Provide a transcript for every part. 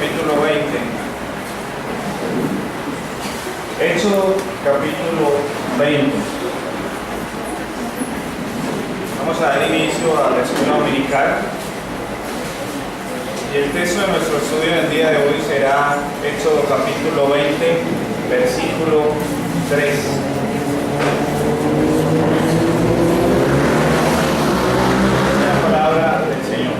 capítulo 20. Éxodo capítulo 20. Vamos a dar inicio a la escuela dominical. Y el texto de nuestro estudio en el día de hoy será Éxodo capítulo 20, versículo 3. La palabra del Señor.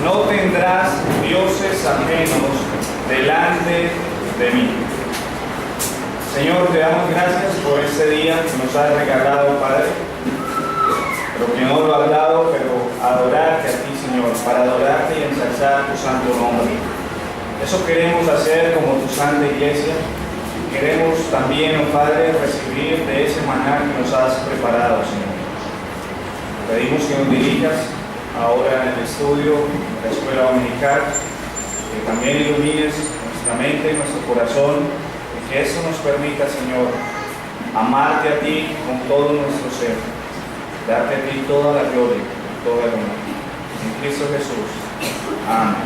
No tendrás dioses ajenos delante de mí. Señor, te damos gracias por este día que nos has regalado, Padre. Pero que no lo has dado, pero adorarte a ti, Señor, para adorarte y ensalzar tu santo nombre. Eso queremos hacer como tu santa iglesia. Queremos también, oh Padre, recibir de ese maná que nos has preparado, Señor. Pedimos que nos dirijas ahora en el estudio de la escuela dominical, que también ilumines nuestra mente, nuestro corazón, y que eso nos permita, Señor, amarte a ti con todo nuestro ser. Darte a ti toda la gloria y toda la honor. En Cristo Jesús. Amén.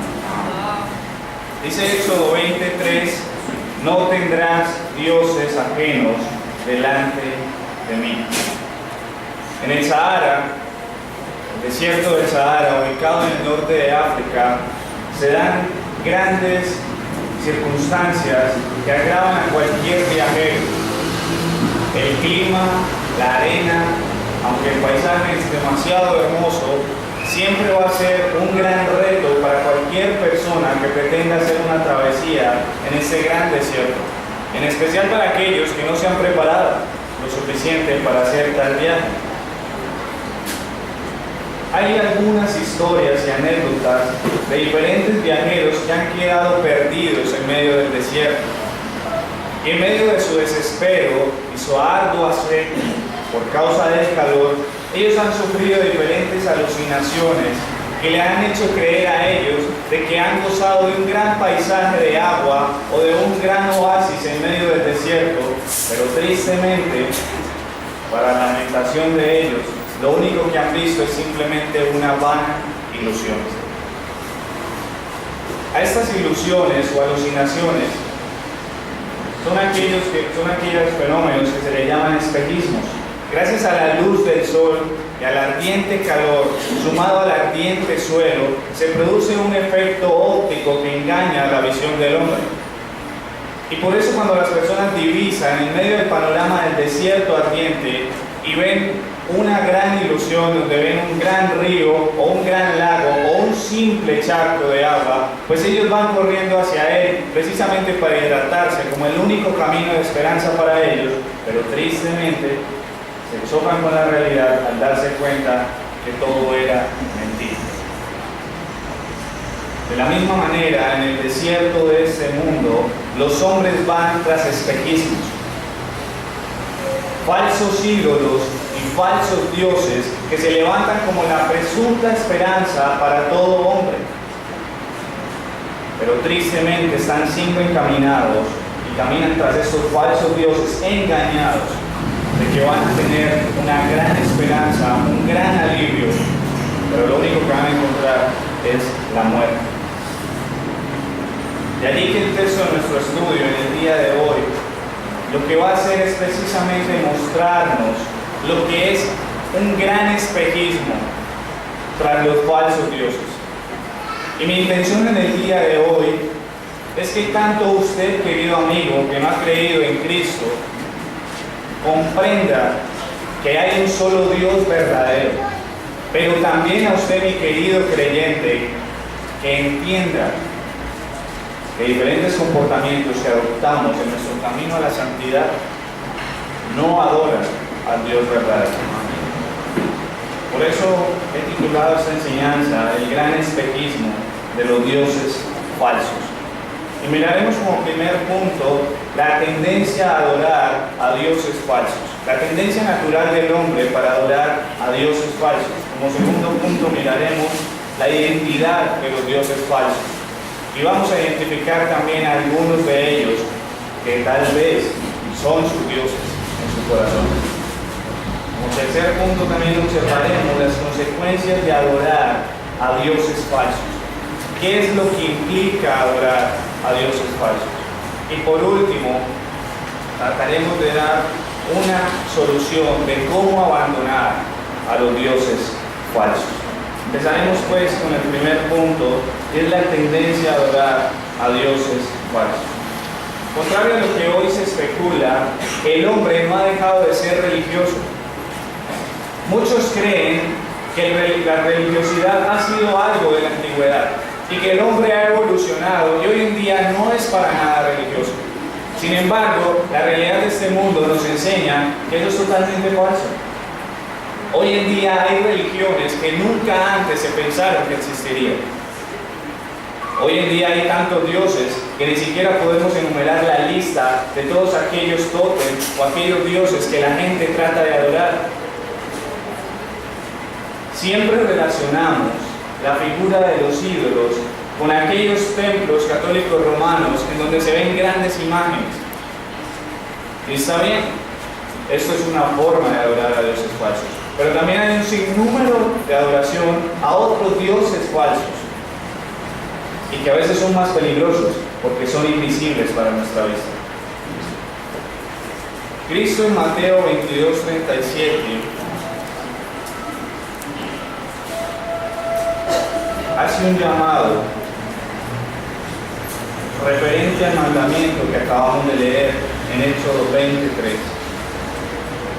Dice Éxodo 23, no tendrás dioses ajenos delante de mí. En el Sahara, el desierto del Sahara, ubicado en el norte de África, se dan grandes circunstancias que agravan a cualquier viajero. El clima, la arena, aunque el paisaje es demasiado hermoso, siempre va a ser un gran reto para cualquier persona que pretenda hacer una travesía en ese gran desierto, en especial para aquellos que no se han preparado lo suficiente para hacer tal viaje. Hay algunas historias y anécdotas de diferentes viajeros que han quedado perdidos en medio del desierto, y en medio de su desespero y su ardua sed por causa del calor, ellos han sufrido diferentes alucinaciones que le han hecho creer a ellos de que han gozado de un gran paisaje de agua o de un gran oasis en medio del desierto, pero tristemente, para la lamentación de ellos, lo único que han visto es simplemente una vana ilusión. A estas ilusiones o alucinaciones son aquellos fenómenos que se le llaman espejismos. Gracias a la luz del sol y al ardiente calor, sumado al ardiente suelo, se produce un efecto óptico que engaña la visión del hombre. Y por eso cuando las personas divisan en medio del panorama del desierto ardiente y ven una gran ilusión donde ven un gran río o un gran lago o un simple charco de agua, pues ellos van corriendo hacia él precisamente para hidratarse como el único camino de esperanza para ellos, pero tristemente se chocan con la realidad al darse cuenta que todo era mentira. De la misma manera, en el desierto de este mundo, los hombres van tras espejismos, falsos ídolos y falsos dioses que se levantan como la presunta esperanza para todo hombre. Pero tristemente están siendo encaminados y caminan tras estos falsos dioses engañados de que van a tener una gran esperanza, un gran alivio, pero lo único que van a encontrar es la muerte. De allí que el texto de nuestro estudio en el día de hoy lo que va a hacer es precisamente mostrarnos lo que es un gran espejismo tras los falsos dioses. Y mi intención en el día de hoy es que tanto usted, querido amigo, que no ha creído en Cristo, comprenda que hay un solo Dios verdadero, pero también a usted, mi querido creyente, que entienda que diferentes comportamientos que adoptamos en nuestro camino a la santidad no adoran al Dios verdadero. Por eso he titulado esta enseñanza El gran espejismo de los dioses falsos. Y miraremos como primer punto la tendencia a adorar a dioses falsos, la tendencia natural del hombre para adorar a dioses falsos. Como segundo punto miraremos la identidad de los dioses falsos. Y vamos a identificar también a algunos de ellos que tal vez son sus dioses en su corazón. Como tercer punto también observaremos las consecuencias de adorar a dioses falsos. qué es lo que implica adorar a dioses falsos. Y por último, trataremos de dar una solución de cómo abandonar a los dioses falsos. Empezaremos pues con el primer punto, que es la tendencia a adorar a dioses falsos. Contrario a lo que hoy se especula, el hombre no ha dejado de ser religioso. Muchos creen que la religiosidad ha sido algo de la antigüedad y que el hombre ha evolucionado y hoy en día no es para nada religioso. Sin embargo, la realidad de este mundo nos enseña que eso es totalmente falso. Hoy en día hay religiones que nunca antes se pensaron que existirían. Hoy en día hay tantos dioses que ni siquiera podemos enumerar la lista de todos aquellos tótems o aquellos dioses que la gente trata de adorar. Siempre relacionamos la figura de los ídolos con aquellos templos católicos romanos en donde se ven grandes imágenes. Y está bien, esto es una forma de adorar a dioses falsos, pero también hay un sinnúmero de adoración a otros dioses falsos y que a veces son más peligrosos porque son invisibles para nuestra vista. Cristo en Mateo 22:37 hace un llamado referente al mandamiento que acabamos de leer en Éxodo 23.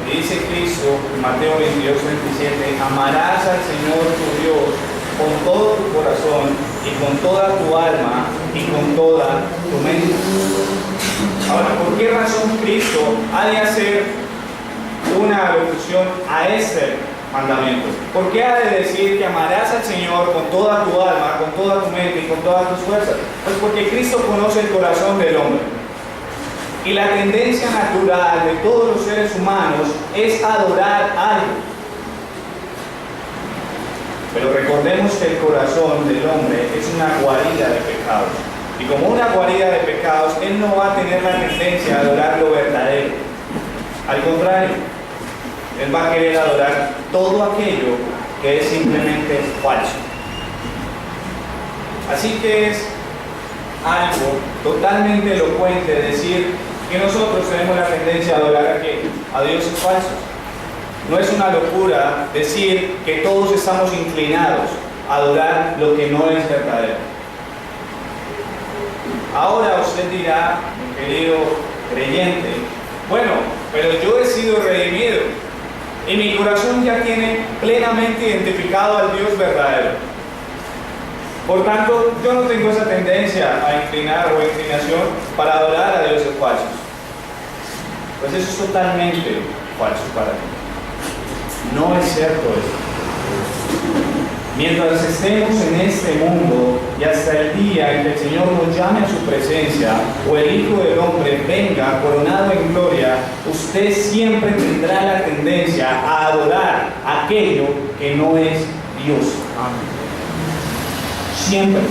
Y dice Cristo en Mateo 22:27: amarás al Señor tu Dios con todo tu corazón y con toda tu alma y con toda tu mente. Ahora, ¿por qué razón Cristo ha de hacer una alusión a este mandamiento? ¿Por qué ha de decir que amarás al Señor con toda tu alma, con toda tu mente y con todas tus fuerzas? Pues porque Cristo conoce el corazón del hombre. Y la tendencia natural de todos los seres humanos es adorar algo. Pero recordemos que el corazón del hombre es una guarida de pecados. Y como una guarida de pecados, él no va a tener la tendencia a adorar lo verdadero. Al contrario, él va a querer adorar todo aquello que es simplemente falso. Así que es algo totalmente elocuente decir que nosotros tenemos la tendencia a adorar a dioses falsos. No es una locura decir que todos estamos inclinados a adorar lo que no es verdadero. Ahora usted dirá, mi querido creyente, bueno, pero yo he sido redimido y mi corazón ya tiene plenamente identificado al Dios verdadero. Por tanto, yo no tengo esa tendencia a inclinar o inclinación para adorar a dioses falsos. Pues eso es totalmente falso para mí. No es cierto eso. Mientras estemos en este mundo y hasta el día en que el Señor nos llame a su presencia o el Hijo del Hombre venga coronado en gloria, usted siempre tendrá la tendencia a adorar aquello que no es Dios. Amén. Siempre.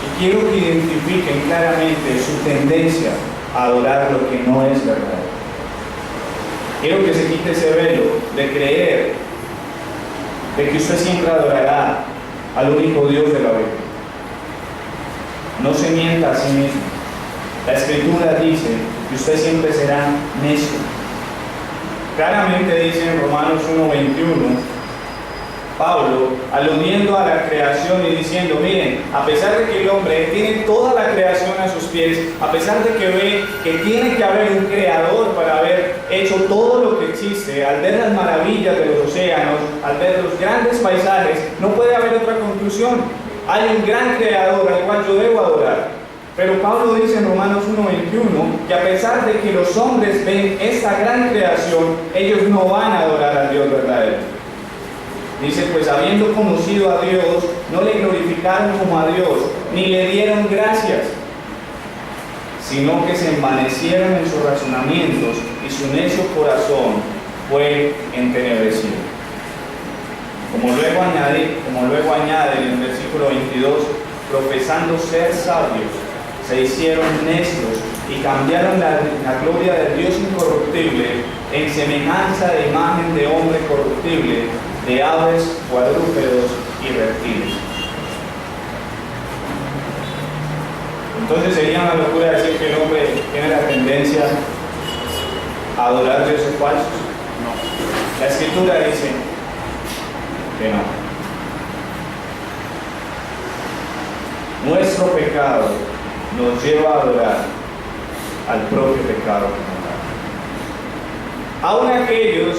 Y quiero que identifiquen claramente su tendencia a adorar lo que no es verdad. Quiero que se quite ese velo de creer de que usted siempre adorará al único Dios de la Biblia. No se mienta a sí mismo. La Escritura dice que usted siempre será necio. Claramente dice en Romanos 1:21, Pablo, aludiendo a la creación y diciendo, miren, a pesar de que el hombre tiene toda la creación a sus pies, a pesar de que ve que tiene que haber un creador para haber hecho todo lo que existe, al ver las maravillas de los océanos, al ver los grandes paisajes, no puede haber otra conclusión. Hay un gran creador al cual yo debo adorar. Pero Pablo dice en Romanos 1:21 que a pesar de que los hombres ven esta gran creación, ellos no van a adorar al Dios verdadero. Dice, pues habiendo conocido a Dios, no le glorificaron como a Dios, ni le dieron gracias, sino que se envanecieron en sus razonamientos y su necio corazón fue entenebrecido. Como luego añade en el versículo 22, profesando ser sabios, se hicieron necios y cambiaron la gloria del Dios incorruptible en semejanza de imagen de hombre corruptible, de aves, cuadrúpedos y reptiles. Entonces sería una locura decir que el hombre tiene la tendencia a adorar dioses falsos. No. La Escritura dice que no. Nuestro pecado nos lleva a adorar al propio pecado. Aún aquellos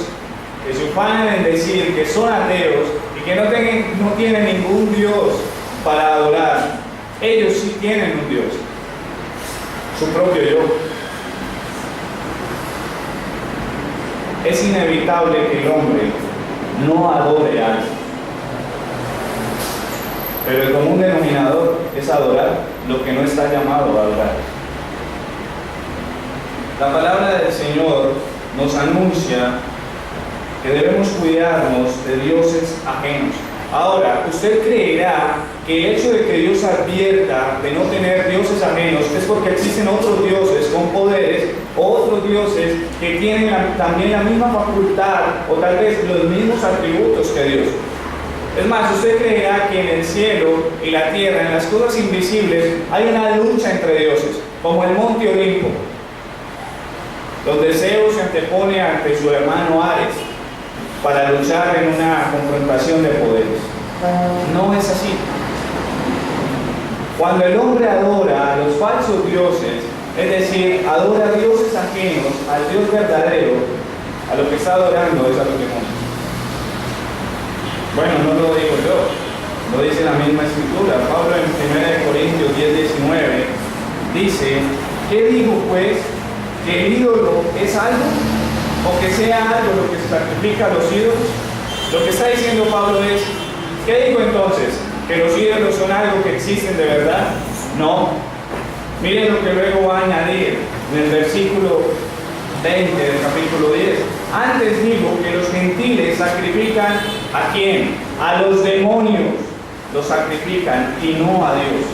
que se ufanan en decir que son ateos y que no tienen ningún Dios para adorar, ellos sí tienen un Dios, su propio yo. Es inevitable que el hombre no adore a algo, pero el común denominador es adorar lo que no está llamado a adorar. La palabra del Señor nos anuncia que debemos cuidarnos de dioses ajenos. Ahora, usted creerá que el hecho de que Dios advierta de no tener dioses ajenos es porque existen otros dioses con poderes o otros dioses que tienen también la misma facultad o tal vez los mismos atributos que Dios. Es más, usted creerá que en el cielo y la tierra, en las cosas invisibles, hay una lucha entre dioses, como el monte Olimpo, donde Zeus se antepone ante su hermano Ares para luchar en una confrontación de poderes. No es así. Cuando el hombre adora a los falsos dioses, es decir, adora a dioses ajenos, al Dios verdadero, a lo que está adorando es a los demonios. Bueno, no lo digo yo, lo dice la misma Escritura. Pablo en 1 Corintios 10:19 dice: ¿qué digo pues? ¿Que el ídolo es algo? ¿O que sea algo lo que se sacrifica a los ídolos? Lo que está diciendo Pablo es: ¿qué digo entonces? ¿Que los ídolos son algo que existen de verdad? No. Miren lo que luego va a añadir en el versículo 20 del capítulo 10. Antes digo que los gentiles sacrifican ¿a quién? A los demonios los sacrifican y no a Dios.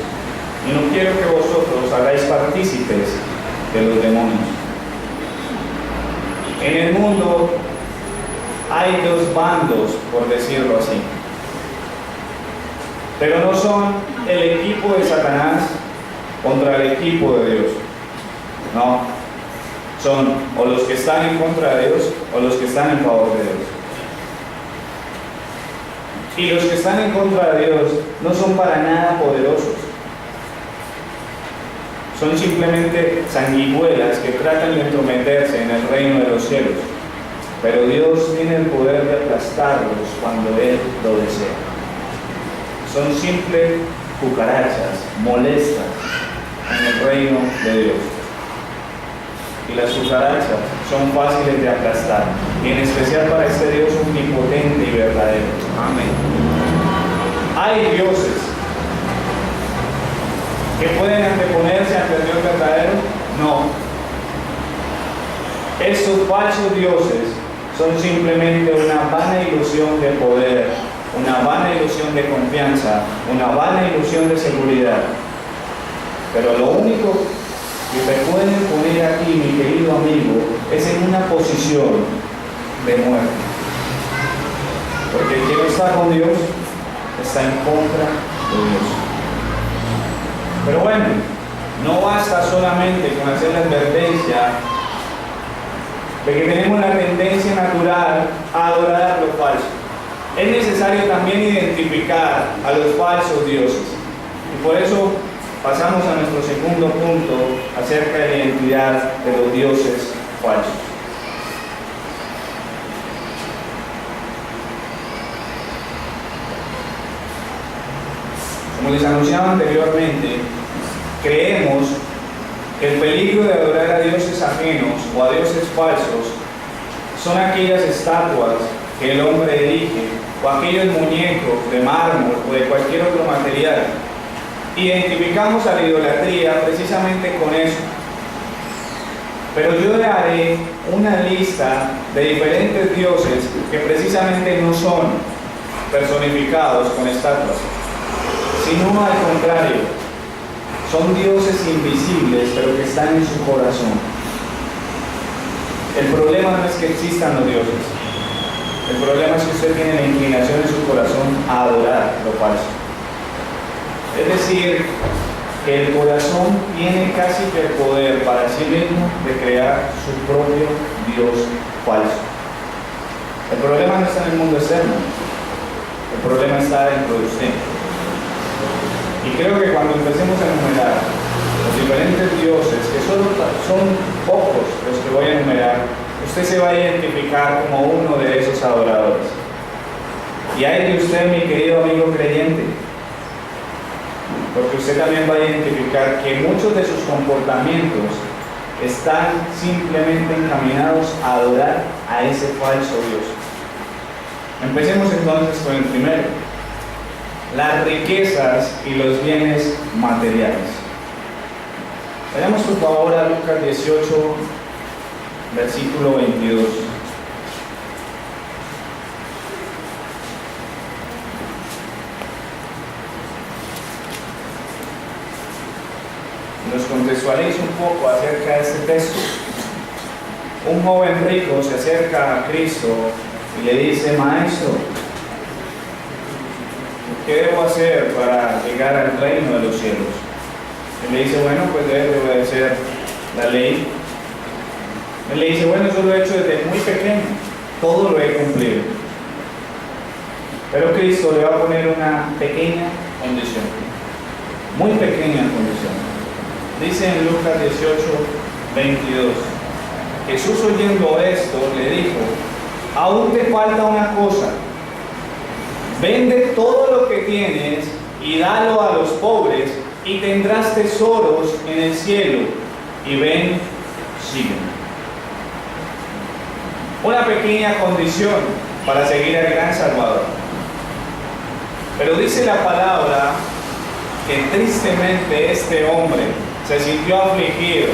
Y no quiero que vosotros hagáis partícipes de los demonios. En el mundo hay dos bandos, por decirlo así. Pero no son el equipo de Satanás contra el equipo de Dios. No. Son o los que están en contra de Dios o los que están en favor de Dios. Y los que están en contra de Dios no son para nada poderosos. Son simplemente sanguijuelas que tratan de entrometerse en el reino de los cielos. Pero Dios tiene el poder de aplastarlos cuando Él lo desea. Son simples cucarachas molestas en el reino de Dios. Y las cucarachas son fáciles de aplastar, y en especial para este Dios omnipotente y verdadero. Amén. Hay dioses que pueden anteponerse ante el Dios verdadero. No. Estos falsos dioses son simplemente una vana ilusión de poder, una vana ilusión de confianza, una vana ilusión de seguridad. Pero lo único que te pueden poner aquí, mi querido amigo, es en una posición de muerte. Porque el que no está con Dios está en contra de Dios. Pero bueno, no basta solamente con hacer la advertencia de que tenemos la tendencia natural a adorar lo falso. Es necesario también identificar a los falsos dioses. Y por eso pasamos a nuestro segundo punto acerca de la identidad de los dioses falsos. Como les anunciaba anteriormente, creemos que el peligro de adorar a dioses ajenos o a dioses falsos son aquellas estatuas que el hombre erige o aquellos muñecos de mármol o de cualquier otro material. Identificamos a la idolatría precisamente con eso. Pero yo le haré una lista de diferentes dioses que precisamente no son personificados con estatuas, sino al contrario, son dioses invisibles pero que están en su corazón. El problema no es que existan los dioses, El problema es que usted tiene la inclinación en su corazón a adorar lo falso. Es decir, que el corazón tiene casi que el poder para sí mismo de crear su propio Dios falso. El problema no está en el mundo externo, el problema está dentro de usted. Y creo que cuando empecemos a enumerar los diferentes dioses, que solo son pocos los que voy a enumerar, usted se va a identificar como uno de esos adoradores. Y hay de usted, mi querido amigo creyente, porque usted también va a identificar que muchos de sus comportamientos están simplemente encaminados a adorar a ese falso Dios. Empecemos entonces con el primero: las riquezas y los bienes materiales. Vayamos por favor a Lucas 18, versículo 22. Nos contextualiza un poco acerca de este texto. Un joven rico se acerca a Cristo y le dice: Maestro, ¿qué debo hacer para llegar al reino de los cielos? Él le dice: bueno, pues debes obedecer la ley. Él le dice: bueno, eso lo he hecho desde muy pequeño, todo lo he cumplido. Pero Cristo le va a poner una pequeña condición, muy pequeña condición. Dice en Lucas 18, 22, Jesús, oyendo esto, le dijo: aún te falta una cosa, vende todo lo que tienes y dalo a los pobres, y tendrás tesoros en el cielo, y ven, sígueme. Una pequeña condición para seguir al gran Salvador. Pero dice la palabra que tristemente este hombre se sintió afligido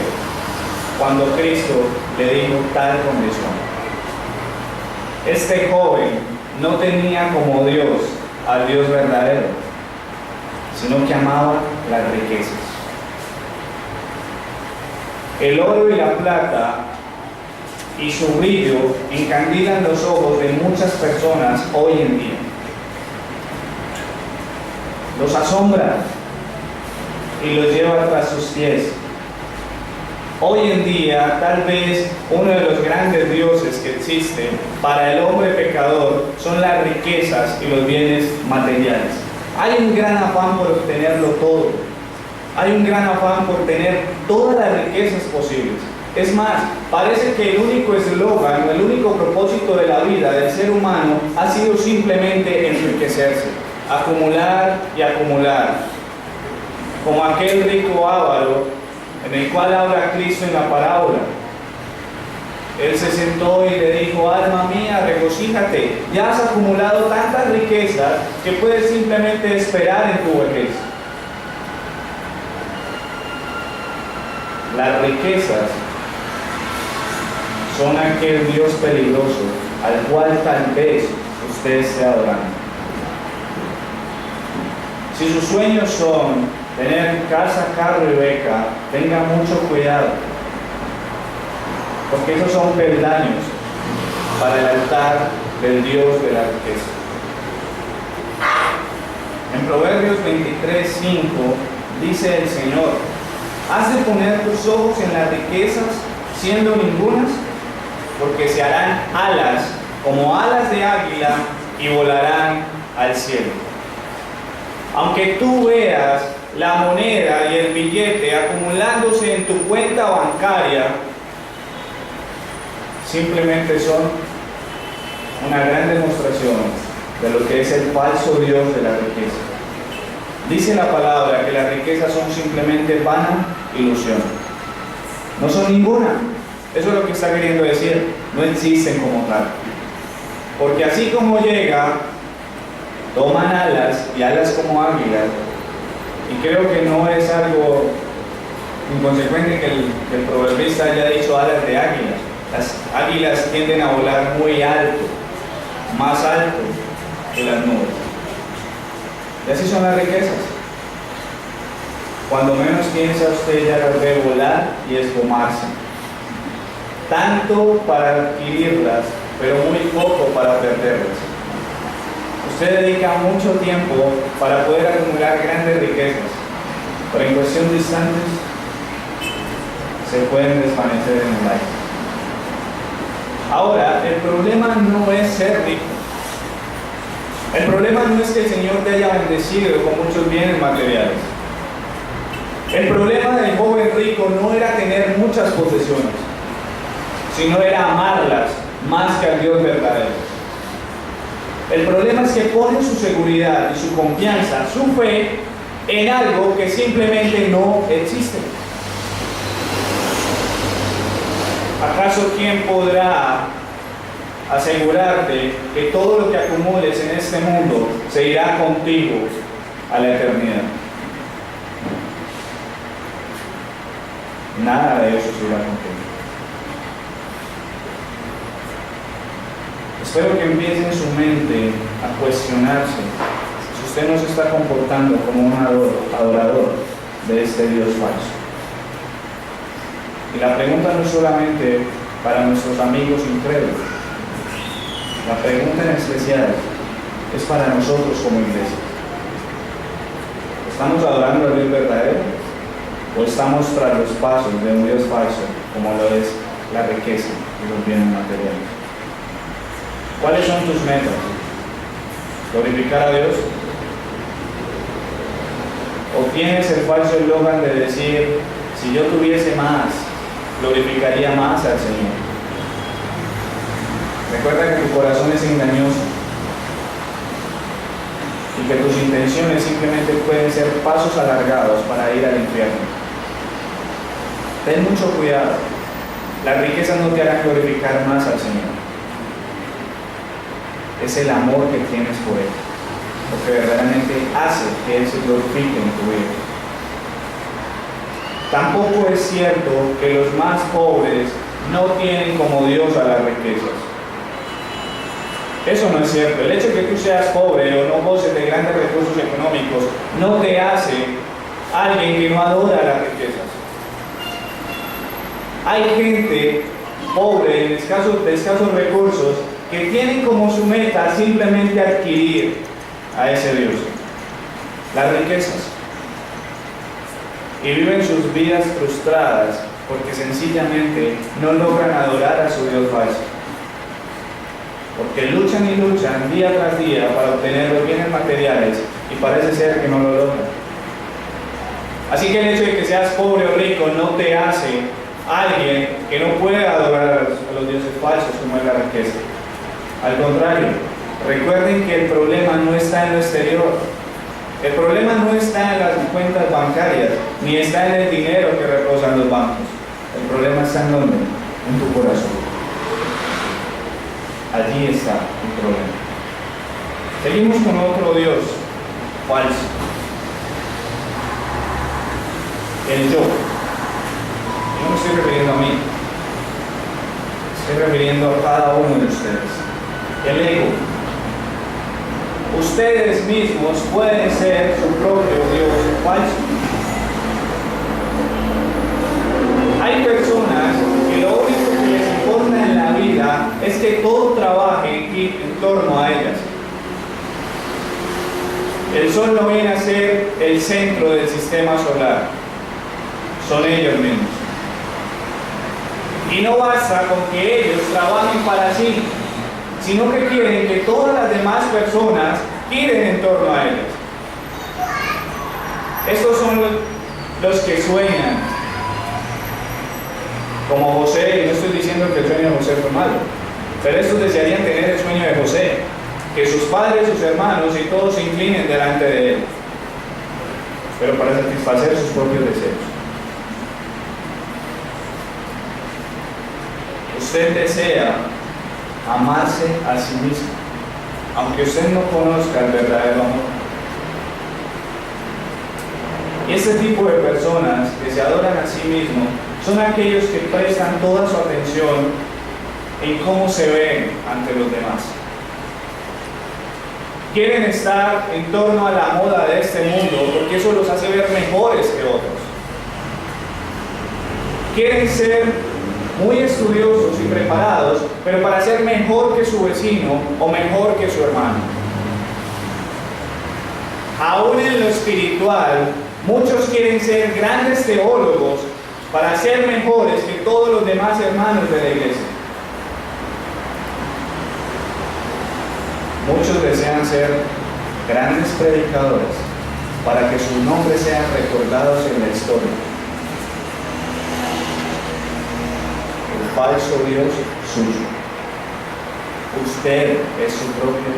cuando Cristo le dijo tal condición. Este joven no tenía como Dios al Dios verdadero, sino que amaba las riquezas. El oro y la plata y su brillo encandilan los ojos de muchas personas hoy en día. Los asombra y los lleva tras sus pies. Hoy en día, tal vez uno de los grandes dioses que existen para el hombre pecador son las riquezas y los bienes materiales. Hay un gran afán por obtenerlo todo. Hay un gran afán por tener todas las riquezas posibles. Es más, parece que el único eslogan, el único propósito de la vida del ser humano ha sido simplemente enriquecerse, acumular y acumular. Como aquel rico avaro en el cual habla Cristo en la parábola. Él se sentó y le dijo: alma mía, regocíjate, ya has acumulado tantas riquezas que puedes simplemente esperar en tu vejez. Las riquezas son aquel Dios peligroso al cual tal vez usted esté adorando. Si sus sueños son tener casa, carro y beca, tenga mucho cuidado, porque esos son peldaños para el altar del Dios de la riqueza. En Proverbios 23:5 dice el Señor: ¿has de poner tus ojos en las riquezas siendo ningunas? Porque se harán alas como alas de águila y volarán al cielo. Aunque tú veas la moneda y el billete acumulándose en tu cuenta bancaria, simplemente son una gran demostración de lo que es el falso Dios de la riqueza. Dice la palabra que las riquezas son simplemente vana ilusión. No son ninguna. Eso es lo que está queriendo decir. No existen como tal. Porque así como llega, toman alas y alas como águilas. Y creo que no es algo inconsecuente que el proverbista haya dicho alas de águilas. Las águilas tienden a volar muy alto, más alto que las nubes. Y así son las riquezas. Cuando menos piensa usted, ya las ve volar y esfumarse. Tanto para adquirirlas pero muy poco para perderlas. Usted dedica mucho tiempo para poder acumular grandes riquezas, pero en cuestión de instantes se pueden desvanecer en el aire. Ahora, el problema no es ser rico. El problema no es que el Señor te haya bendecido con muchos bienes materiales. El problema del joven rico no era tener muchas posesiones, sino era amarlas más que al Dios verdadero. El problema es que pone su seguridad y su confianza, su fe, en algo que simplemente no existe. ¿Acaso quién podrá asegurarte que todo lo que acumules en este mundo se irá contigo a la eternidad? Nada de eso se irá contigo. Espero que empiece en su mente a cuestionarse si usted no se está comportando como un adorador de este Dios falso. Y la pregunta no es solamente para nuestros amigos incrédulos. La pregunta en especial es para nosotros como iglesia. ¿Estamos adorando al Dios verdadero o estamos tras los pasos de un Dios falso, como lo es la riqueza y los bienes materiales? ¿Cuáles son tus metas? ¿Glorificar a Dios? ¿O tienes el falso eslogan de decir, si yo tuviese más, glorificaría más al Señor? Recuerda que tu corazón es engañoso y que tus intenciones simplemente pueden ser pasos alargados para ir al infierno. Ten mucho cuidado. Las riquezas no te harán glorificar más al Señor. Es el amor que tienes por Él, lo que verdaderamente hace que Él se glorifique en tu vida. Tampoco es cierto que los más pobres no tienen como Dios a las riquezas. Eso no es cierto. El hecho de que tú seas pobre o no goces de grandes recursos económicos no te hace alguien que no adora las riquezas. Hay gente pobre, de escasos recursos, que tienen como su meta simplemente adquirir a ese Dios, las riquezas, y viven sus vidas frustradas porque sencillamente no logran adorar a su Dios falso, porque luchan y luchan día tras día para obtener los bienes materiales y parece ser que no lo logran. Así que el hecho de que seas pobre o rico no te hace alguien que no puede adorar a los dioses falsos como es la riqueza. Al contrario, recuerden que el problema no está en lo exterior. El problema no está en las cuentas bancarias, ni está en el dinero que reposan los bancos. El problema está en ¿dónde? En tu corazón. Allí está el problema. Seguimos con otro Dios falso. El yo. No me estoy refiriendo a mí. Estoy refiriendo a cada uno de ustedes. El ego. Ustedes mismos pueden ser su propio Dios falso. Hay personas que lo único que les importa en la vida es que todo trabaje en torno a ellas. El sol no viene a ser el centro del sistema solar, son ellos mismos. Y no basta con que ellos trabajen para sí, sino que quieren que todas las demás personas giren en torno a ellos. Estos son los que sueñan, como José, y no estoy diciendo que el sueño de José fue malo, pero estos desearían tener el sueño de José, que sus padres, sus hermanos y todos se inclinen delante de él, pero para satisfacer sus propios deseos. Usted desea amarse a sí mismo, aunque usted no conozca el verdadero amor. Y este tipo de personas que se adoran a sí mismos son aquellos que prestan toda su atención en cómo se ven ante los demás. Quieren estar en torno a la moda de este mundo porque eso los hace ver mejores que otros. Quieren ser muy estudiosos y preparados, pero para ser mejor que su vecino o mejor que su hermano. Aún en lo espiritual, muchos quieren ser grandes teólogos para ser mejores que todos los demás hermanos de la iglesia. Muchos desean ser grandes predicadores para que sus nombres sean recordados en la historia. El falso Dios suyo. Usted es su propio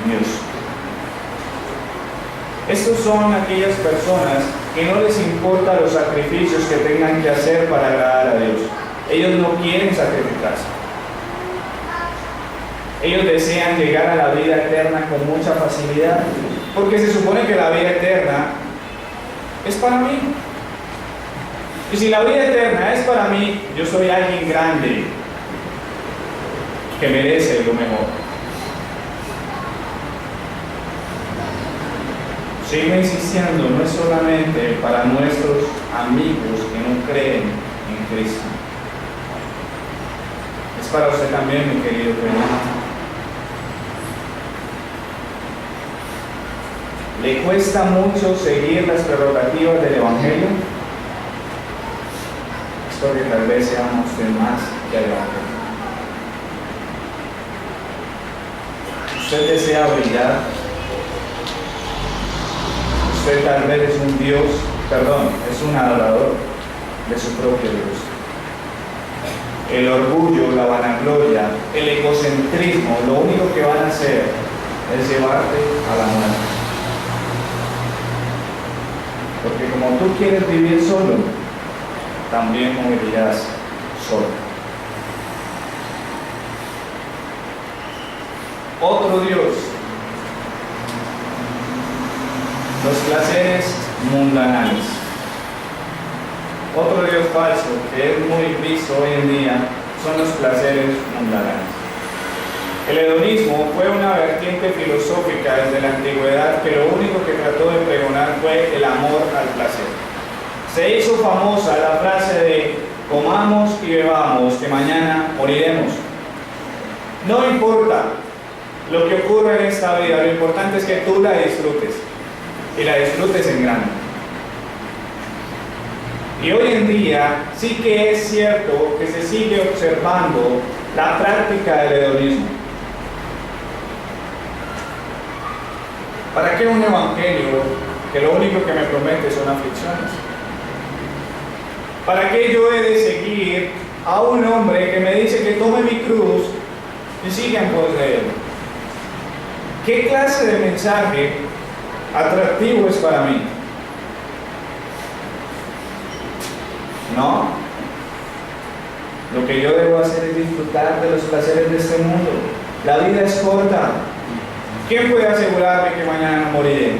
Dios. Estos son aquellas personas que no les importa los sacrificios que tengan que hacer para agradar a Dios. Ellos no quieren sacrificarse. Ellos desean llegar a la vida eterna con mucha facilidad, porque se supone que la vida eterna es para mí. Y si la vida eterna es para mí, yo soy alguien grande que merece lo mejor. Sigo insistiendo, no es solamente para nuestros amigos que no creen en Cristo. Es para usted también, mi querido hermano. ¿Le cuesta mucho seguir las prerrogativas del Evangelio? Es porque tal vez se ama usted más que al Evangelio. Usted desea brillar. Usted tal vez es es un adorador de su propio Dios. El orgullo, la vanagloria, el egocentrismo, lo único que van a hacer es llevarte a la muerte. Porque como tú quieres vivir solo, también morirás solo. Otro Dios. Los placeres mundanales. Otro Dios falso que es muy visto hoy en día son los placeres mundanales. El hedonismo fue una vertiente filosófica desde la antigüedad que lo único que trató de pregonar fue el amor al placer. Se hizo famosa la frase de comamos y bebamos que mañana moriremos. No importa lo que ocurra en esta vida, lo importante es que tú la disfrutes y la disfrutes en grande. Y hoy en día sí que es cierto que se sigue observando la práctica del hedonismo. ¿Para qué un evangelio que lo único que me promete son aflicciones? ¿Para qué yo he de seguir a un hombre que me dice que tome mi cruz y siga en pos de él? ¿Qué clase de mensaje atractivo es para mí? No. Lo que yo debo hacer es disfrutar de los placeres de este mundo. La vida es corta. ¿Quién puede asegurarme que mañana no moriré?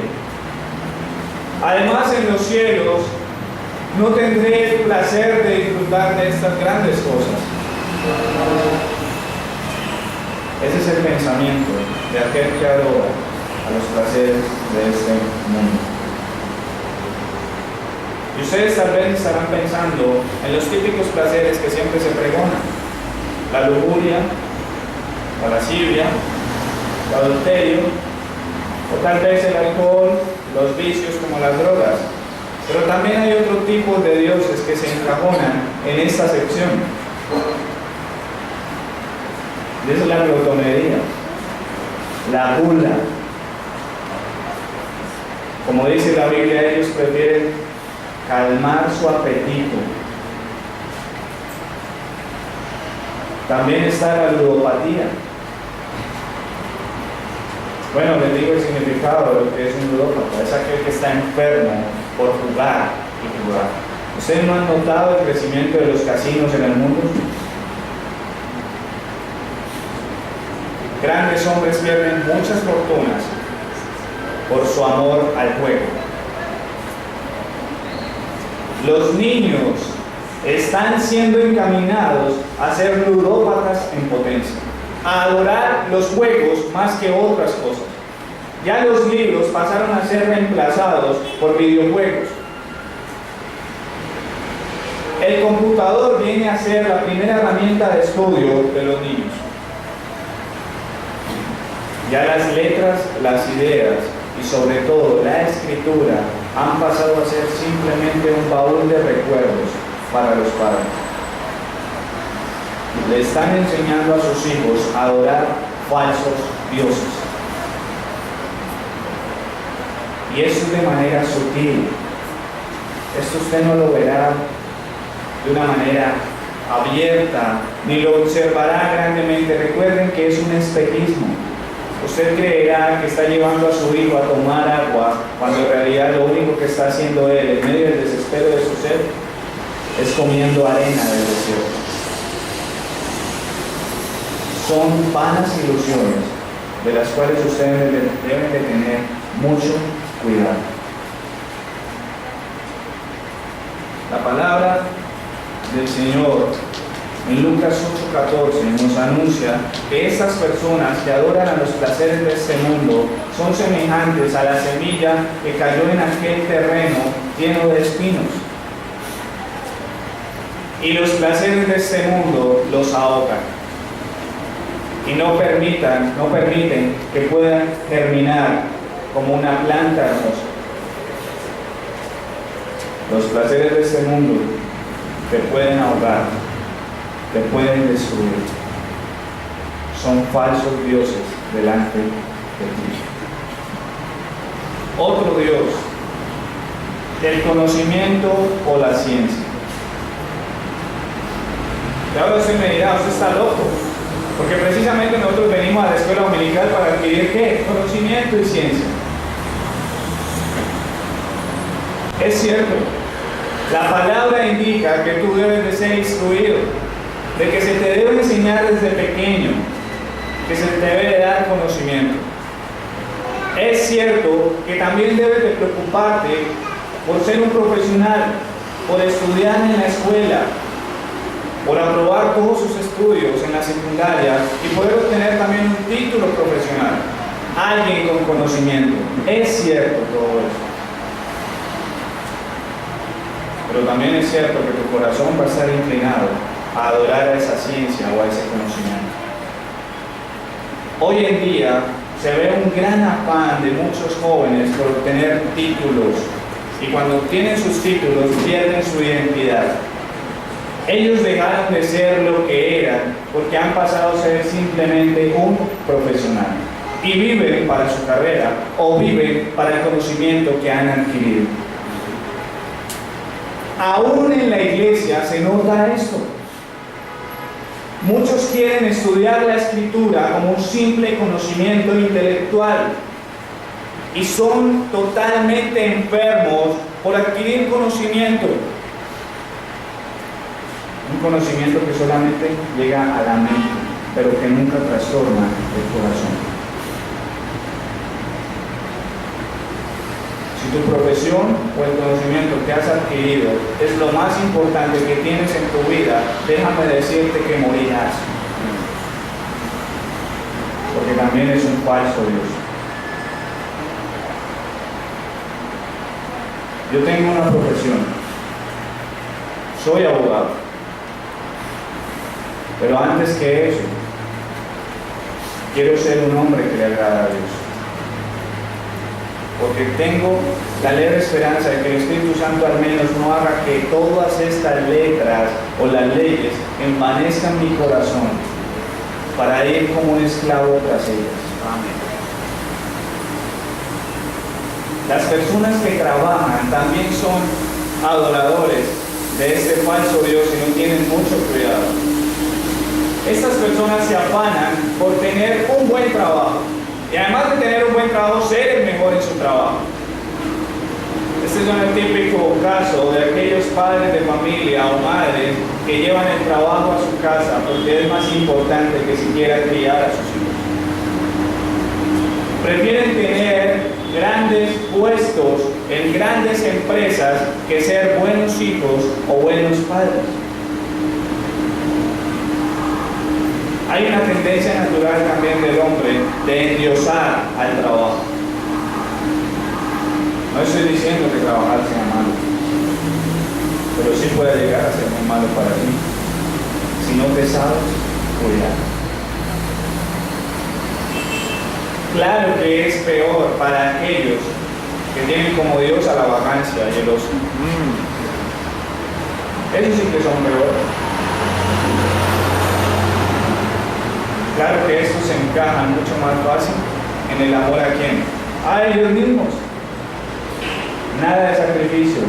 Además, en los cielos no tendré el placer de disfrutar de estas grandes cosas. Ese es el pensamiento de aquel que adora a los placeres de este mundo. Y ustedes tal vez estarán pensando en los típicos placeres que siempre se pregonan: la lujuria, la lascivia, el adulterio, o tal vez el alcohol, los vicios como las drogas. Pero también hay otro tipo de dioses que se encajonan en esta sección. Y es la glotonería, la gula. Como dice la Biblia, ellos prefieren calmar su apetito. También está la ludopatía. Bueno, les digo el significado de lo que es un ludópata. Es aquel que está enfermo por jugar y jugar. ¿Ustedes no han notado el crecimiento de los casinos en el mundo? Grandes hombres pierden muchas fortunas por su amor al juego. Los niños están siendo encaminados a ser ludópatas en potencia, a adorar los juegos más que otras cosas. Ya los libros pasaron a ser reemplazados por videojuegos. El computador viene a ser la primera herramienta de estudio de los niños. Ya las letras, las ideas y sobre todo la escritura han pasado a ser simplemente un baúl de recuerdos para los padres. Le están enseñando a sus hijos a adorar falsos dioses. Y eso de manera sutil. Esto usted no lo verá de una manera abierta, ni lo observará grandemente. Recuerden que es un espejismo. Usted creerá que está llevando a su hijo a tomar agua, cuando en realidad lo único que está haciendo él, en medio del desespero de su sed, es comiendo arena del desierto. Son vanas ilusiones de las cuales ustedes deben de tener mucho cuidado. La palabra del Señor en Lucas 8:14 nos anuncia que estas personas que adoran a los placeres de este mundo son semejantes a la semilla que cayó en aquel terreno lleno de espinos. Y los placeres de este mundo los ahogan y no permiten que puedan germinar como una planta hermosa. Los placeres de este mundo te pueden ahogar, te pueden destruir. Son falsos dioses delante de ti. Otro Dios, el conocimiento o la ciencia. Y ahora usted me dirá, usted está loco, porque precisamente nosotros venimos a la escuela dominical para adquirir ¿qué? Conocimiento y ciencia. Es cierto, la palabra indica que tú debes de ser instruido, de que se te debe enseñar desde pequeño, que se te debe de dar conocimiento. Es cierto que también debes de preocuparte por ser un profesional, por estudiar en la escuela, por aprobar todos sus estudios en la secundaria y poder obtener también un título profesional, alguien con conocimiento. Es cierto todo eso. Pero también es cierto que tu corazón va a estar inclinado a adorar a esa ciencia o a ese conocimiento. Hoy en día se ve un gran afán de muchos jóvenes por obtener títulos, y cuando obtienen sus títulos pierden su identidad. Ellos dejaron de ser lo que eran porque han pasado a ser simplemente un profesional y viven para su carrera o viven para el conocimiento que han adquirido. Aún en la iglesia se nota esto. Muchos quieren estudiar la escritura como un simple conocimiento intelectual y son totalmente enfermos por adquirir conocimiento. Un conocimiento que solamente llega a la mente, pero que nunca trastorna el corazón. Si tu profesión o el conocimiento que has adquirido es lo más importante que tienes en tu vida, déjame decirte que morirás. Porque también es un falso Dios. Yo tengo una profesión. Soy abogado. Pero antes que eso, quiero ser un hombre que le agrada a Dios. Porque tengo la leve esperanza de que el Espíritu Santo al menos no haga que todas estas letras o las leyes envanezcan mi corazón para ir como un esclavo tras ellas. Amén. Las personas que trabajan también son adoradores de este falso Dios y no tienen mucho cuidado. Estas personas se afanan por tener un buen trabajo y además de tener un buen trabajo, ser el mejor en su trabajo. Este es el típico caso de aquellos padres de familia o madres que llevan el trabajo a su casa porque es más importante que siquiera criar a sus hijos. Prefieren tener grandes puestos en grandes empresas que ser buenos hijos o buenos padres. Hay una tendencia natural también del hombre de endiosar al trabajo. No estoy diciendo que trabajar sea malo. pero sí puede llegar a ser muy malo para ti si no te sabes cuidar. Claro que es peor para aquellos que tienen como Dios a la vagancia y el ocio. Esos sí que son peores. Claro que estos se encajan mucho más fácil en el amor a quién, a ellos mismos. Nada de sacrificio,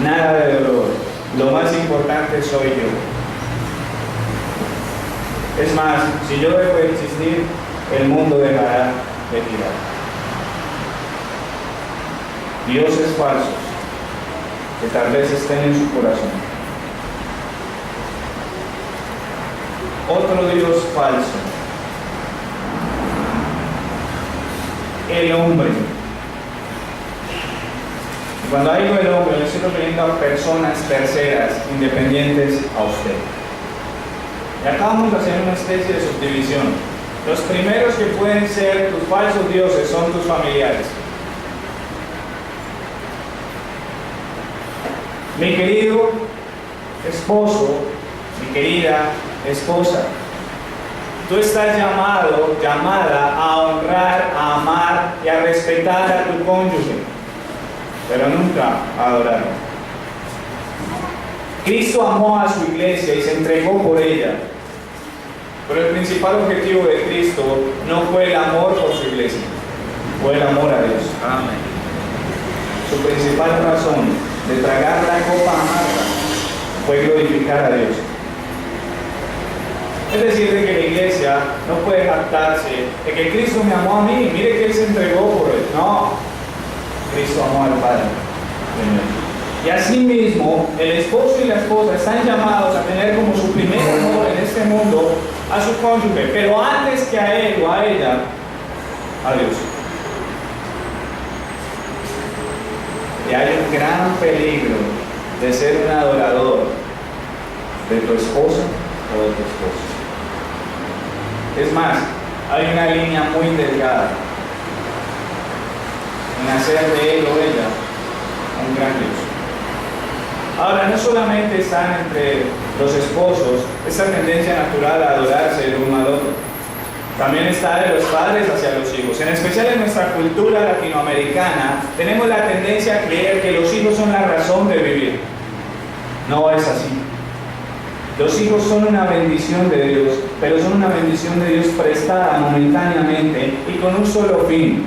nada de dolor. Lo más importante soy yo. Es más, si yo dejo de existir, el mundo dejará de girar. Dioses falsos que tal vez estén en su corazón. Otro Dios falso, el hombre. Cuando digo el hombre, me estoy refiriendo a personas terceras, independientes a usted. Y acá vamos a hacer una especie de subdivisión. Los primeros que pueden ser tus falsos dioses son tus familiares. Mi querido esposo, mi querida esposa, tú estás llamada a honrar, a amar y a respetar a tu cónyuge, pero nunca a adorarlo. Cristo amó a su iglesia y se entregó por ella, pero el principal objetivo de Cristo no fue el amor por su iglesia, fue el amor a Dios. Amén. Su principal razón de tragar la copa amarga fue glorificar a Dios. Es decir, de que la iglesia no puede jactarse de que Cristo me amó a mí, mire que Él se entregó por Él. No, Cristo amó al Padre. Y asimismo, el esposo y la esposa están llamados a tener como su primer amor en este mundo a su cónyuge, pero antes que a él o a ella, a Dios. Y hay un gran peligro de ser un adorador de tu esposa o de tu esposo. Es más, hay una línea muy delgada en hacer de él o ella un gran Dios. Ahora, no solamente están entre los esposos esta tendencia natural a adorarse el uno al otro, también está de los padres hacia los hijos. En especial en nuestra cultura latinoamericana, tenemos la tendencia a creer que los hijos son la razón de vivir. No es así. Los hijos son una bendición de Dios, pero son una bendición de Dios prestada momentáneamente y con un solo fin,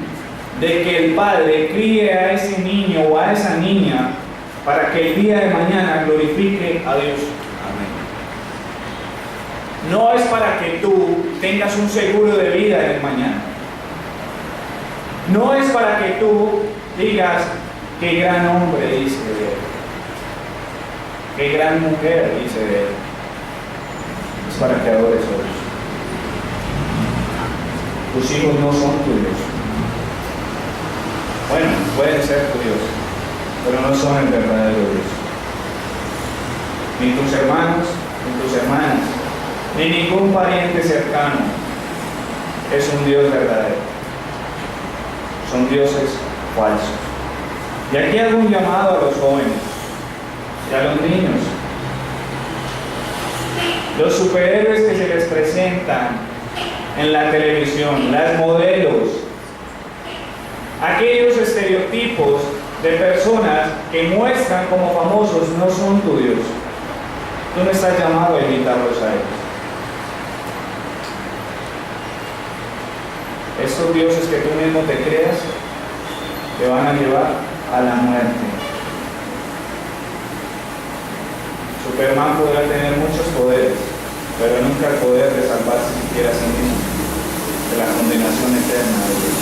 de que el padre críe a ese niño o a esa niña para que el día de mañana glorifique a Dios. Amén. No es para que tú tengas un seguro de vida en el mañana. No es para que tú digas, qué gran hombre hice de él, qué gran mujer hice de él. Es para que adores a Dios. Tus hijos no son tuyos. Bueno, pueden ser tuyos, pero no son el verdadero Dios. Ni tus hermanos, ni tus hermanas, ni ningún pariente cercano es un Dios verdadero. Son dioses falsos. Y aquí hago un llamado a los jóvenes y a los niños. Los superhéroes que se les presentan en la televisión, las modelos, aquellos estereotipos de personas que muestran como famosos no son tu Dios. Tú no estás llamado a imitarlos a ellos. Estos dioses que tú mismo te creas te van a llevar a la muerte. Superman podrá tener muchos poderes, pero nunca el poder de salvarse siquiera a sí mismo de la condenación eterna de Dios.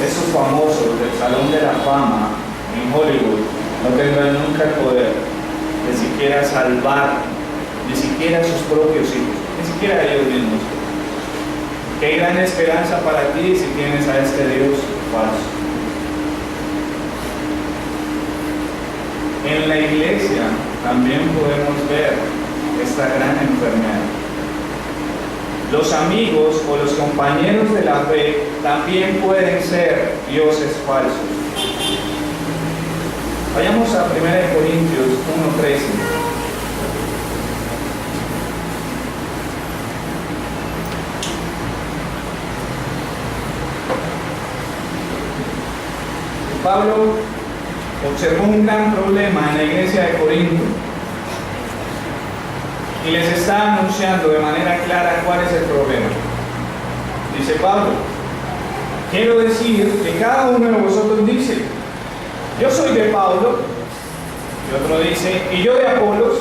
Esos famosos del Salón de la Fama en Hollywood no tendrán nunca el poder de siquiera salvar, ni siquiera a sus propios hijos, ni siquiera a ellos mismos. Qué gran esperanza para ti si tienes a este Dios falso. En la iglesia también podemos ver esta gran enfermedad. Los amigos o los compañeros de la fe también pueden ser dioses falsos. Vayamos a 1 Corintios 1:13. Pablo observó un gran problema en la iglesia de Corinto y les está anunciando de manera clara cuál es el problema. Dice Pablo: quiero decir que cada uno de vosotros dice, yo soy de Pablo, y otro dice, y yo de Apolos.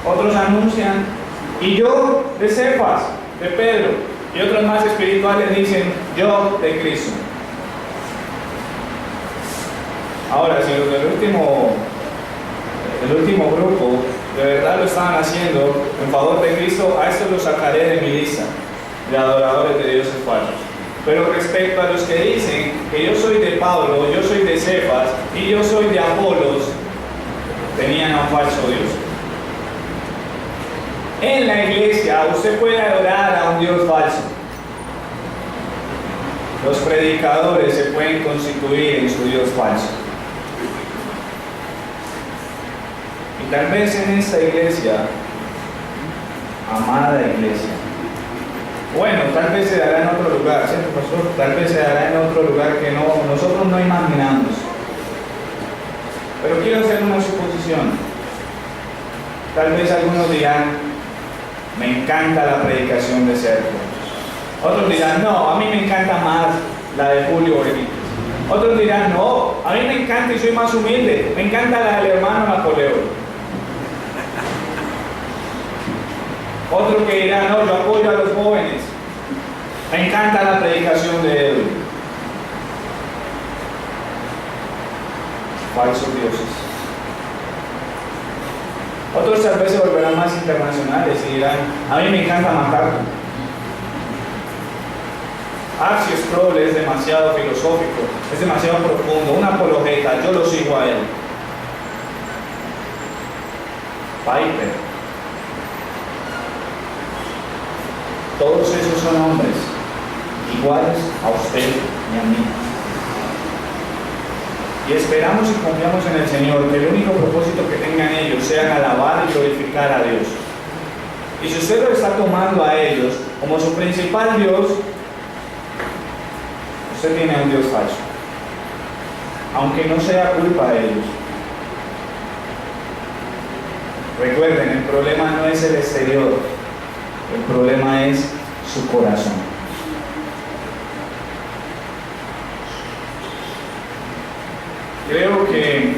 Otros anuncian, y yo de Cefas, de Pedro, y otros más espirituales dicen, yo de Cristo. Ahora, si los del último grupo de verdad lo estaban haciendo en favor de Cristo, a estos los sacaré de mi lista de adoradores de dioses falsos. Pero respecto a los que dicen que yo soy de Pablo, yo soy de Cefas y yo soy de Apolos, tenían a un falso Dios. En la iglesia usted puede adorar a un Dios falso. Los predicadores se pueden constituir en su Dios falso. Y tal vez en esta iglesia, amada iglesia, bueno, tal vez se dará en otro lugar, ¿cierto, pastor? Tal vez se dará en otro lugar que nosotros no imaginamos. Pero quiero hacer una suposición. Tal vez algunos dirán, me encanta la predicación de Sergio. Otros dirán, no, a mí me encanta más la de Julio Benítez. Otros dirán, no, a mí me encanta y soy más humilde, me encanta la del hermano Napoleón. Otro que dirá, no, yo apoyo a los jóvenes, me encanta la predicación de Edwin. Falsos dioses. Otros tal vez se volverán más internacionales y dirán, a mí me encanta MacArthur. Axios Sproul es demasiado filosófico, es demasiado profundo, un apologeta, yo lo sigo a él. Piper. Todos esos son hombres iguales a usted y a mí. Y esperamos y confiamos en el Señor que el único propósito que tengan ellos sea alabar y glorificar a Dios. Y si usted lo está tomando a ellos como su principal Dios, usted tiene un Dios falso, aunque no sea culpa de ellos. Recuerden, el problema no es el exterior, el problema es su corazón. Creo que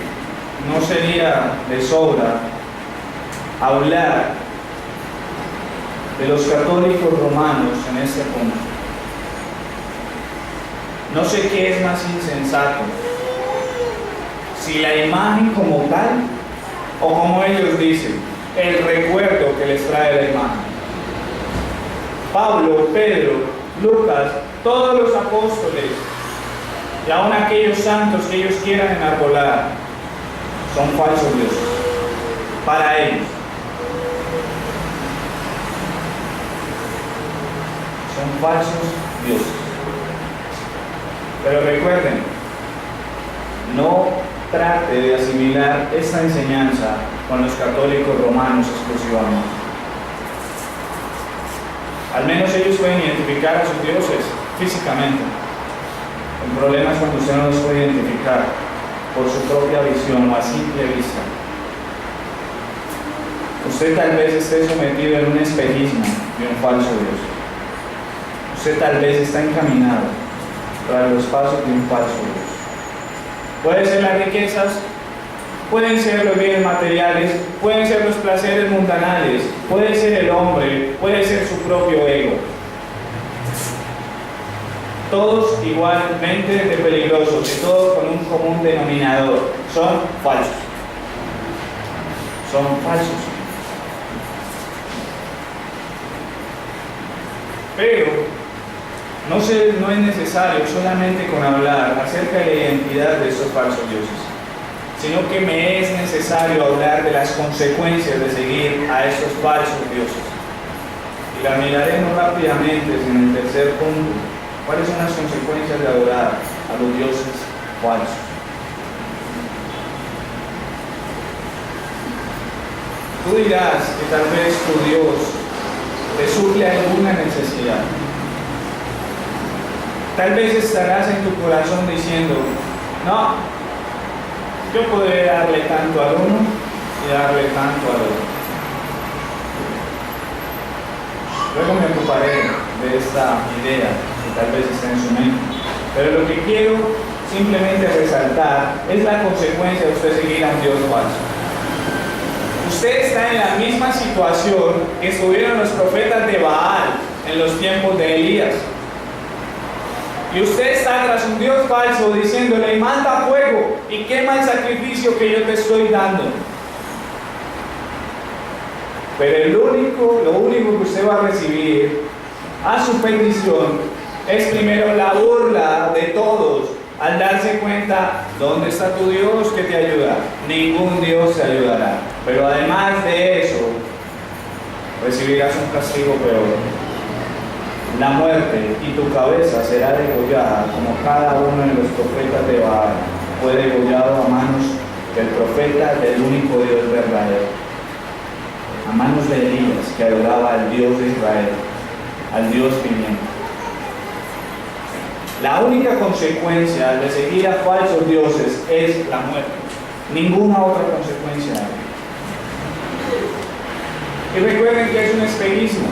no sería de sobra hablar de los católicos romanos en este punto. No sé qué es más insensato, si la imagen como tal o como ellos dicen, el recuerdo que les trae la imagen. Pablo, Pedro, Lucas, todos los apóstoles y aún aquellos santos que ellos quieran enarbolar son falsos dioses para ellos. Son falsos dioses. Pero recuerden, no trate de asimilar esta enseñanza con los católicos romanos exclusivamente. Al menos ellos pueden identificar a sus dioses físicamente. El problema es cuando usted no los puede identificar por su propia visión o a simple vista. Usted tal vez esté sometido en un espejismo de un falso Dios. Usted tal vez está encaminado tras los pasos de un falso Dios. Pueden ser las riquezas, pueden ser los bienes materiales, pueden ser los placeres mundanales, puede ser el hombre, puede ser su propio ego. Todos igualmente de peligrosos y todos con un común denominador. Son falsos. Son falsos. Pero no es necesario solamente con hablar acerca de la identidad de estos falsos dioses, sino que me es necesario hablar de las consecuencias de seguir a estos falsos dioses. Y la miraremos rápidamente en el tercer punto. ¿Cuáles son las consecuencias de adorar a los dioses falsos? Tú dirás que tal vez tu Dios te suple alguna necesidad. Tal vez estarás en tu corazón diciendo, no, yo podré darle tanto al uno y darle tanto al otro. Luego me ocuparé de esta idea que tal vez está en su mente. Pero lo que quiero simplemente resaltar es la consecuencia de usted seguir a un Dios falso. Usted está en la misma situación que estuvieron los profetas de Baal en los tiempos de Elías. Y usted está tras un Dios falso diciéndole, manda fuego y quema el sacrificio que yo te estoy dando. Pero lo único que usted va a recibir a su petición es primero la burla de todos al darse cuenta, ¿dónde está tu Dios que te ayuda? Ningún Dios te ayudará. Pero además de eso, recibirás un castigo peor. La muerte, y tu cabeza será degollada como cada uno de los profetas de Baal fue degollado a manos del profeta del único Dios verdadero, a manos de Elías, que adoraba al Dios de Israel, al Dios viviente. La única consecuencia de seguir a falsos dioses es la muerte. Ninguna otra consecuencia hay. Y recuerden que es un espejismo.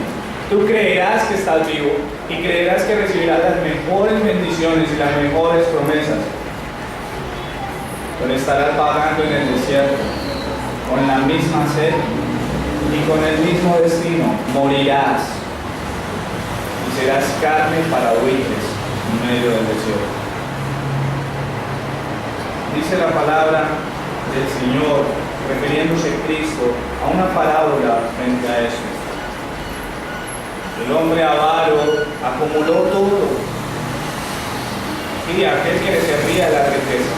Tú creerás que estás vivo y creerás que recibirás las mejores bendiciones y las mejores promesas. Pero estarás vagando en el desierto con la misma sed y con el mismo destino. Morirás y serás carne para buitres en medio del desierto. Dice la palabra del Señor, refiriéndose a Cristo, a una parábola frente a eso. El hombre avaro acumuló todo, y aquel que le servía la riqueza,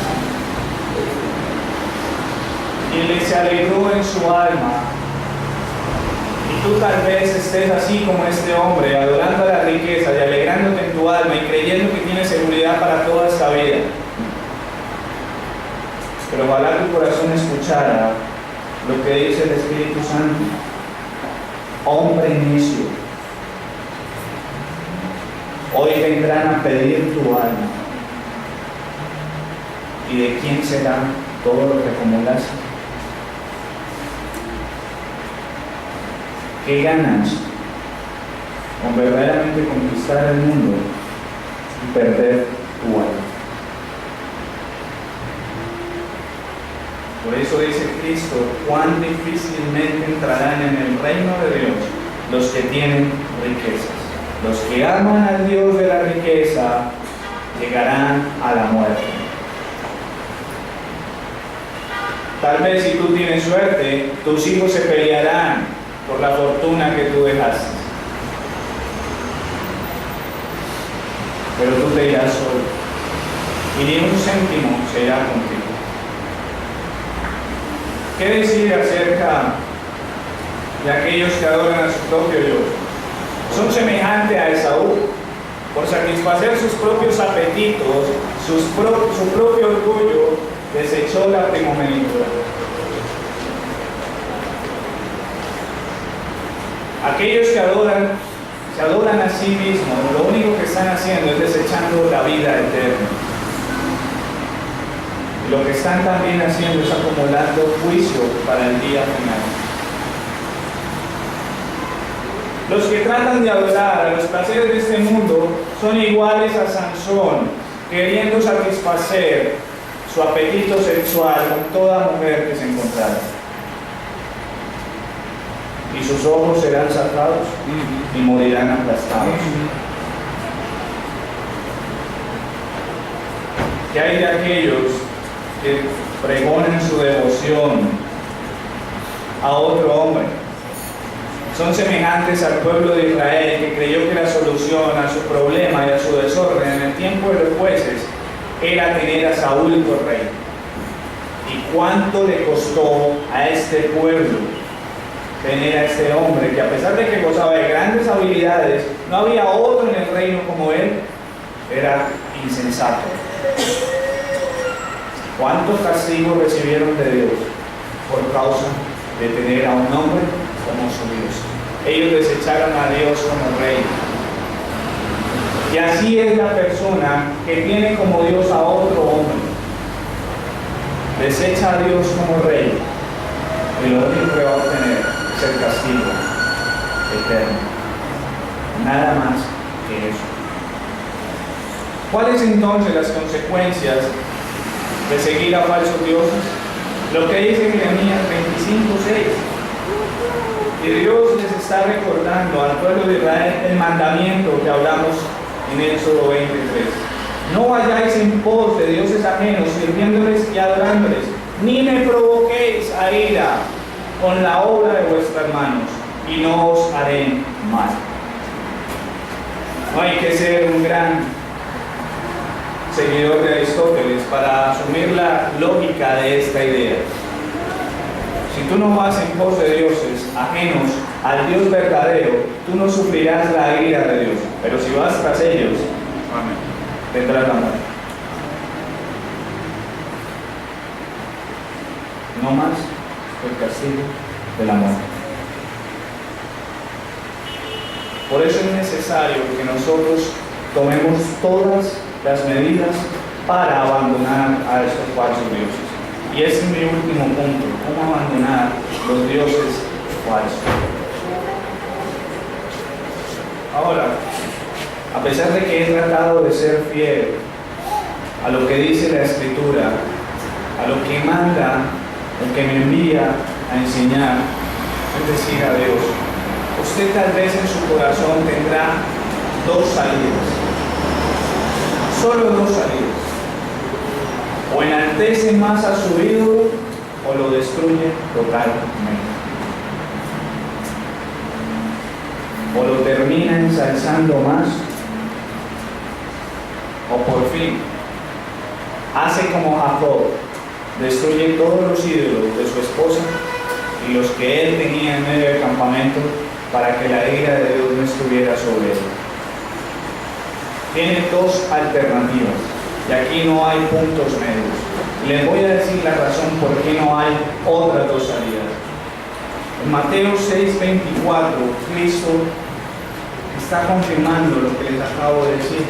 y le se alegró en su alma. Y tú tal vez estés así como este hombre, adorando a la riqueza y alegrándote en tu alma y creyendo que tienes seguridad para toda esta vida. Pero ojalá tu corazón escuchara lo que dice el Espíritu Santo. Hombre necio, hoy vendrán a pedir tu alma. ¿Y de quién será todo lo que acumulaste? ¿Qué ganas con verdaderamente conquistar el mundo y perder tu alma? Por eso dice Cristo, cuán difícilmente entrarán en el reino de Dios los que tienen riquezas. Los que aman al Dios de la riqueza llegarán a la muerte. Tal vez si tú tienes suerte, tus hijos se pelearán por la fortuna que tú dejaste. Pero tú te irás solo. Y ni un céntimo se irá contigo. ¿Qué decir acerca de aquellos que adoran a su propio Dios? Son semejantes a Esaú. Por satisfacer sus propios apetitos, su propio orgullo, desechó la primogenitura. Aquellos que se adoran a sí mismos, lo único que están haciendo es desechando la vida eterna. Lo que están también haciendo es acumulando juicio para el día final. Los que tratan de adorar a los placeres de este mundo son iguales a Sansón, queriendo satisfacer su apetito sexual con toda mujer que se encontrara. Y sus ojos serán sacados y morirán aplastados. ¿Qué hay de aquellos que pregonan su devoción a otro hombre? Son semejantes al pueblo de Israel que creyó que la solución a su problema y a su desorden en el tiempo de los jueces era tener a Saúl por rey. ¿Y cuánto le costó a este pueblo tener a este hombre que, a pesar de que gozaba de grandes habilidades, no había otro en el reino como él? Era insensato. ¿Cuántos castigos recibieron de Dios por causa de tener a un hombre como su Dios. Ellos desecharon a Dios como rey. Y así es la persona que tiene como Dios a otro hombre. Desecha a Dios como rey. Y lo único que va a obtener es el castigo eterno. Nada más que eso. ¿Cuáles entonces las consecuencias de seguir a falsos dioses? Lo que dice Jeremías 25:6. Y Dios les está recordando al pueblo de Israel el mandamiento que hablamos en Éxodo 23. No vayáis en pos de dioses ajenos, sirviéndoles y adorándoles, ni me provoquéis a ira con la obra de vuestras manos, y no os haré mal. No hay que ser un gran seguidor de Aristóteles para asumir la lógica de esta idea. Si tú no vas en pos de dioses ajenos al Dios verdadero, tú no sufrirás la ira de Dios. Pero si vas tras ellos, tendrás la muerte. No más el castigo de la muerte. Por eso es necesario que nosotros tomemos todas las medidas para abandonar a estos falsos dioses. Y ese es mi último punto: cómo abandonar los dioses falsos. Ahora, a pesar de que he tratado de ser fiel a lo que dice la Escritura, a lo que manda el que me envía a enseñar, es decir, a Dios, usted tal vez en su corazón tendrá dos salidas, solo dos salidas: o enaltece más a su ídolo o lo destruye totalmente, o lo termina ensalzando más, o por fin hace como Jacob, destruye todos los ídolos de su esposa y los que él tenía en medio del campamento, para que la ira de Dios no estuviera sobre él. Tiene dos alternativas y aquí no hay puntos medios. Les voy a decir la razón por qué no hay otras dos salidas. En Mateo 6:24, Cristo está confirmando lo que les acabo de decir.